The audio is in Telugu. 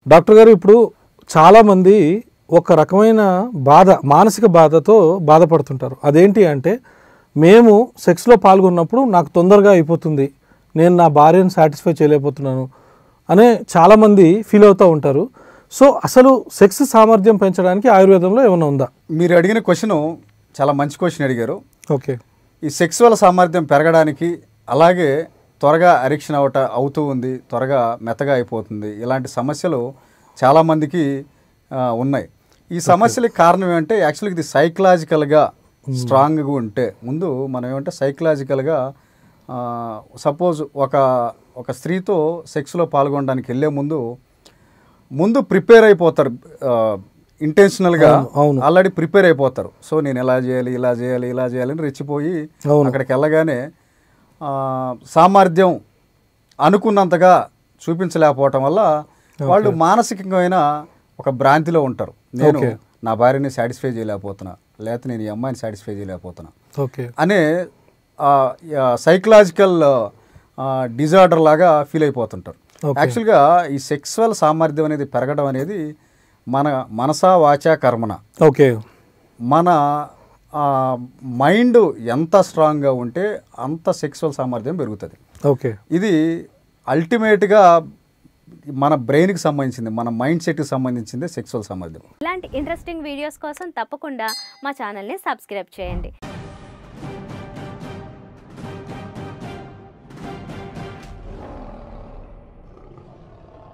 డాక్టర్ గారు ఇప్పుడు చాలామంది ఒక రకమైన బాధ మానసిక బాధతో బాధపడుతుంటారు. అదేంటి అంటే మేము సెక్స్లో పాల్గొన్నప్పుడు నాకు తొందరగా అయిపోతుంది, నేను నా భార్యను సాటిస్ఫై చేయలేకపోతున్నాను అనే చాలామంది ఫీల్ అవుతూ ఉంటారు. సో అసలు సెక్స్ సామర్థ్యం పెంచడానికి ఆయుర్వేదంలో ఏమైనా ఉందా? మీరు అడిగిన క్వశ్చన్ చాలా మంచి క్వశ్చన్ అడిగారు. ఓకే, ఈ సెక్సువల్ సామర్థ్యం పెరగడానికి, అలాగే త్వరగా అరిక్షన్ అవుతూ ఉంది, త్వరగా మెత్తగా అయిపోతుంది, ఇలాంటి సమస్యలు చాలామందికి ఉన్నాయి. ఈ సమస్యలకు కారణం ఏమంటే యాక్చువల్గా ఇది సైకలాజికల్గా స్ట్రాంగ్గా ఉంటే ముందు మనం ఏమంటే సైకలాజికల్గా సపోజ్ ఒక స్త్రీతో సెక్స్లో పాల్గొనడానికి వెళ్ళే ముందు ప్రిపేర్ అయిపోతారు, ఇంటెన్షనల్గా ఆల్రెడీ ప్రిపేర్ అయిపోతారు. సో నేను ఇలా చేయాలి ఇలా చేయాలి ఇలా చేయాలని రెచ్చిపోయి అక్కడికి వెళ్ళగానే సామర్థ్యం అనుకున్నంతగా చూపించలేకపోవటం వల్ల వాళ్ళు మానసికమైన ఒక భ్రాంతిలో ఉంటారు. నేను నా భార్యని సాటిస్ఫై చేయలేకపోతున్నా, లేకపోతే నేను ఈ అమ్మాయిని సాటిస్ఫై చేయలేకపోతున్నా అనే సైకలాజికల్ డిజార్డర్ లాగా ఫీల్ అయిపోతుంటారు. యాక్చువల్గా ఈ సెక్సువల్ సామర్థ్యం అనేది పెరగడం అనేది మన మనసా వాచా కర్మన, మన మైండ్ ఎంత స్ట్రాంగ్గా ఉంటే అంత సెక్సువల్ సామర్థ్యం పెరుగుతుంది. ఇది అల్టిమేట్గా మన బ్రెయిన్కి సంబంధించింది, మన మైండ్ సెట్కి సంబంధించింది సెక్సువల్ సామర్థ్యం. ఇలాంటి ఇంట్రెస్టింగ్ వీడియోస్ కోసం తప్పకుండా మా ఛానల్ని సబ్స్క్రైబ్ చేయండి.